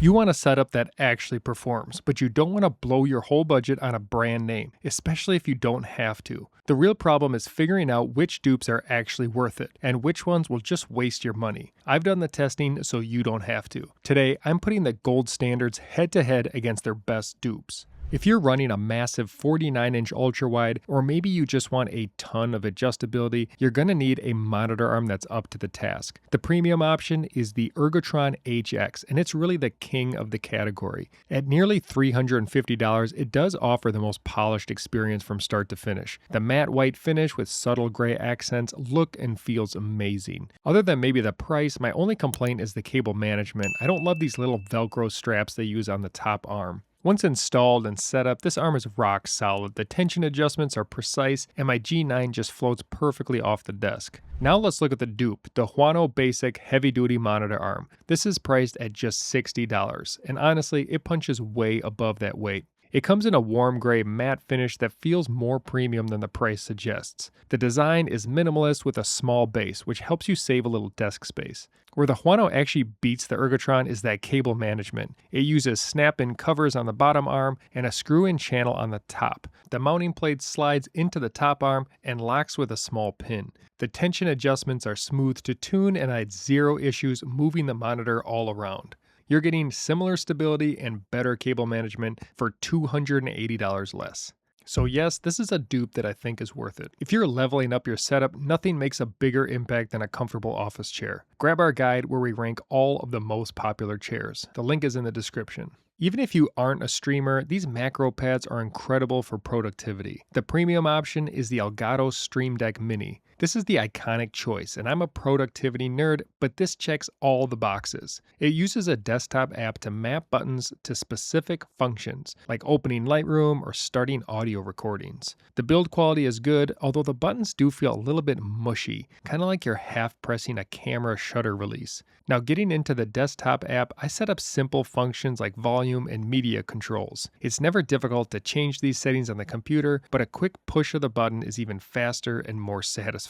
You want a setup that actually performs, but you don't want to blow your whole budget on a brand name, especially if you don't have to. The real problem is figuring out which dupes are actually worth it, and which ones will just waste your money. I've done the testing so you don't have to. Today, I'm putting the gold standards head to head against their best dupes. If you're running a massive 49-inch ultra-wide, or maybe you just want a ton of adjustability, you're going to need a monitor arm that's up to the task. The premium option is the Ergotron HX, and it's really the king of the category. At nearly $350, it does offer the most polished experience from start to finish. The matte white finish with subtle gray accents look and feels amazing. Other than maybe the price, my only complaint is the cable management. I don't love these little Velcro straps they use on the top arm. Once installed and set up, this arm is rock solid. The tension adjustments are precise, and my G9 just floats perfectly off the desk. Now let's look at the dupe, the Huano Basic Heavy Duty Monitor Arm. This is priced at just $60, and honestly, it punches way above that weight. It comes in a warm gray matte finish that feels more premium than the price suggests. The design is minimalist with a small base, which helps you save a little desk space. Where the Huano actually beats the Ergotron is that cable management. It uses snap-in covers on the bottom arm and a screw-in channel on the top. The mounting plate slides into the top arm and locks with a small pin. The tension adjustments are smooth to tune, and I had zero issues moving the monitor all around. You're getting similar stability and better cable management for $280 less. So yes, this is a dupe that I think is worth it. If you're leveling up your setup, nothing makes a bigger impact than a comfortable office chair. Grab our guide where we rank all of the most popular chairs. The link is in the description. Even if you aren't a streamer, these macro pads are incredible for productivity. The premium option is the Elgato Stream Deck Mini. This is the iconic choice, and I'm a productivity nerd, but this checks all the boxes. It uses a desktop app to map buttons to specific functions, like opening Lightroom or starting audio recordings. The build quality is good, although the buttons do feel a little bit mushy, kind of like you're half pressing a camera shutter release. Now getting into the desktop app, I set up simple functions like volume and media controls. It's never difficult to change these settings on the computer, but a quick push of the button is even faster and more satisfying.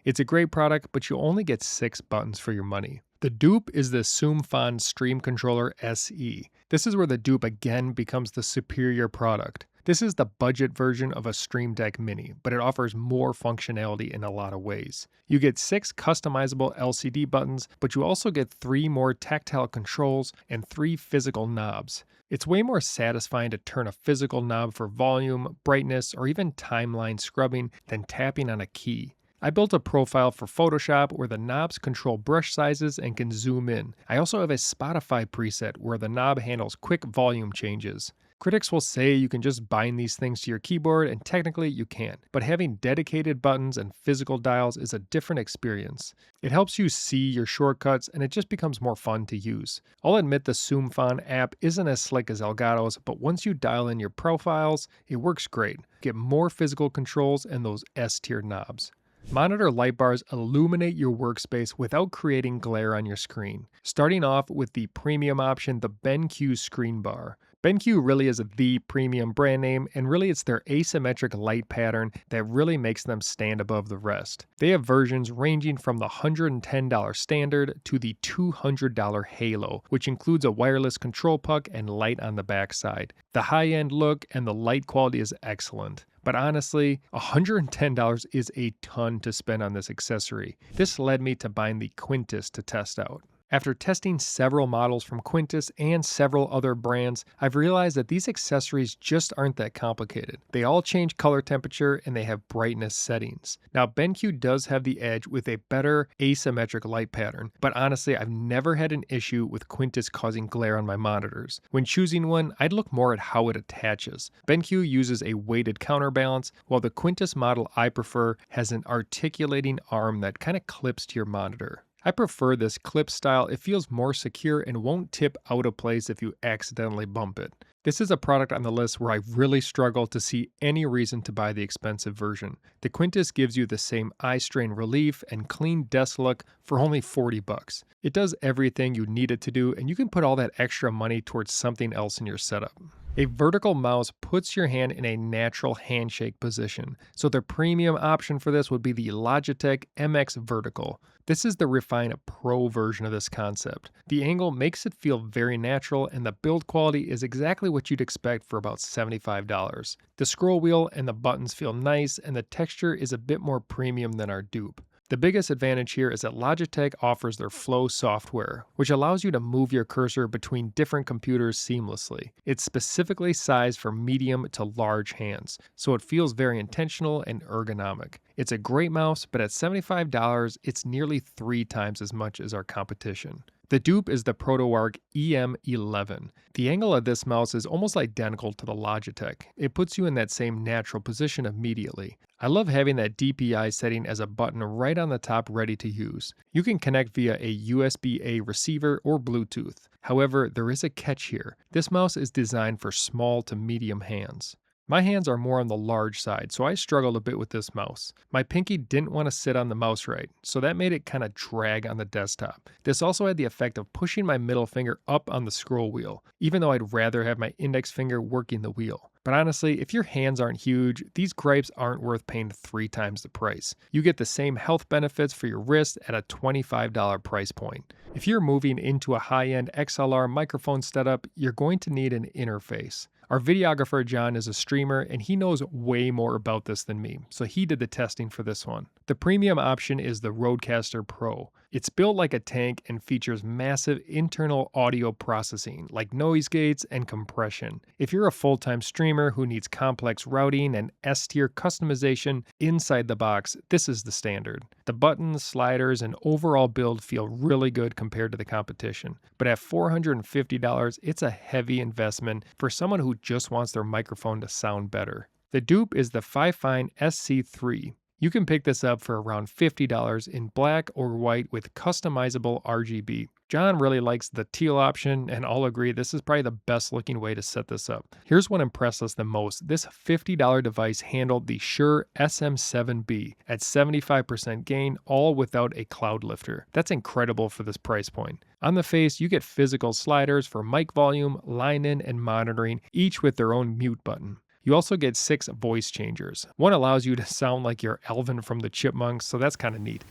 It's a great product, but you only get 6 buttons for your money. The dupe is the Zoomfon Stream Controller SE. This is where the dupe again becomes the superior product. This is the budget version of a Stream Deck Mini, but it offers more functionality in a lot of ways. You get 6 customizable LCD buttons, but you also get 3 more tactile controls and 3 physical knobs. It's way more satisfying to turn a physical knob for volume, brightness, or even timeline scrubbing than tapping on a key. I built a profile for Photoshop where the knobs control brush sizes and can zoom in. I also have a Spotify preset where the knob handles quick volume changes. Critics will say you can just bind these things to your keyboard, and technically you can, but having dedicated buttons and physical dials is a different experience. It helps you see your shortcuts, and it just becomes more fun to use. I'll admit the Zoomfon app isn't as slick as Elgato's, but once you dial in your profiles, it works great. Get more physical controls and those S-tier knobs. Monitor light bars illuminate your workspace without creating glare on your screen. Starting off with the premium option, the BenQ screen bar. BenQ really is the premium brand name, and really it's their asymmetric light pattern that really makes them stand above the rest. They have versions ranging from the $110 standard to the $200 Halo, which includes a wireless control puck and light on the backside. The high-end look and the light quality is excellent. But honestly, $110 is a ton to spend on this accessory. This led me to buying the Quintus to test out. After testing several models from Quintus and several other brands, I've realized that these accessories just aren't that complicated. They all change color temperature and they have brightness settings. Now, BenQ does have the edge with a better asymmetric light pattern, but honestly, I've never had an issue with Quintus causing glare on my monitors. When choosing one, I'd look more at how it attaches. BenQ uses a weighted counterbalance, while the Quintus model I prefer has an articulating arm that kind of clips to your monitor. I prefer this clip style. It feels more secure and won't tip out of place if you accidentally bump it. This is a product on the list where I really struggle to see any reason to buy the expensive version. The Quintus gives you the same eye strain relief and clean desk look for only $40. It does everything you need it to do, and you can put all that extra money towards something else in your setup. A vertical mouse puts your hand in a natural handshake position, so the premium option for this would be the Logitech MX Vertical. This is the refined pro version of this concept. The angle makes it feel very natural, and the build quality is exactly what you'd expect for about $75. The scroll wheel and the buttons feel nice, and the texture is a bit more premium than our dupe. The biggest advantage here is that Logitech offers their Flow software, which allows you to move your cursor between different computers seamlessly. It's specifically sized for medium to large hands, so it feels very intentional and ergonomic. It's a great mouse, but at $75, it's nearly 3 times as much as our competition. The dupe is the ProtoArc EM11. The angle of this mouse is almost identical to the Logitech. It puts you in that same natural position immediately. I love having that DPI setting as a button right on the top ready to use. You can connect via a USB-A receiver or Bluetooth. However, there is a catch here. This mouse is designed for small to medium hands. My hands are more on the large side, so I struggled a bit with this mouse. My pinky didn't want to sit on the mouse right, so that made it kind of drag on the desktop. This also had the effect of pushing my middle finger up on the scroll wheel, even though I'd rather have my index finger working the wheel. But honestly, if your hands aren't huge, these gripes aren't worth paying 3 times the price. You get the same health benefits for your wrist at a $25 price point. If you're moving into a high-end XLR microphone setup, you're going to need an interface. Our videographer John is a streamer and he knows way more about this than me, so he did the testing for this one. The premium option is the Rodecaster Pro. It's built like a tank and features massive internal audio processing like noise gates and compression. If you're a full-time streamer who needs complex routing and S-tier customization inside the box, this is the standard. The buttons, sliders, and overall build feel really good compared to the competition. But at $450, it's a heavy investment for someone who just wants their microphone to sound better. The dupe is the Fifine SC3. You can pick this up for around $50 in black or white with customizable RGB. John really likes the teal option, and I'll agree this is probably the best looking way to set this up. Here's what impressed us the most. This $50 device handled the Shure SM7B at 75% gain, all without a cloud lifter. That's incredible for this price point. On the face, you get physical sliders for mic volume, line in, and monitoring, each with their own mute button. You also get 6 voice changers. One allows you to sound like you're Alvin from the Chipmunks, so that's kind of neat.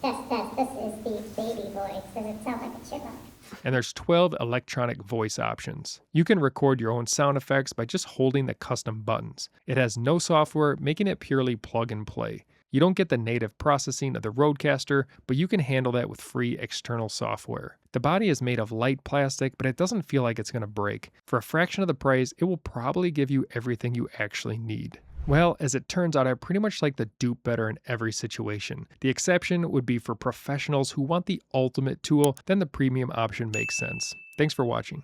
This is the baby voice. Does it sound like a chipmunk? And there's 12 electronic voice options. You can record your own sound effects by just holding the custom buttons. It has no software, making it purely plug and play. You don't get the native processing of the Rodecaster, but you can handle that with free external software. The body is made of light plastic, but it doesn't feel like it's going to break. For a fraction of the price, it will probably give you everything you actually need. Well, as it turns out, I pretty much like the dupe better in every situation. The exception would be for professionals who want the ultimate tool, then the premium option makes sense. Thanks for watching.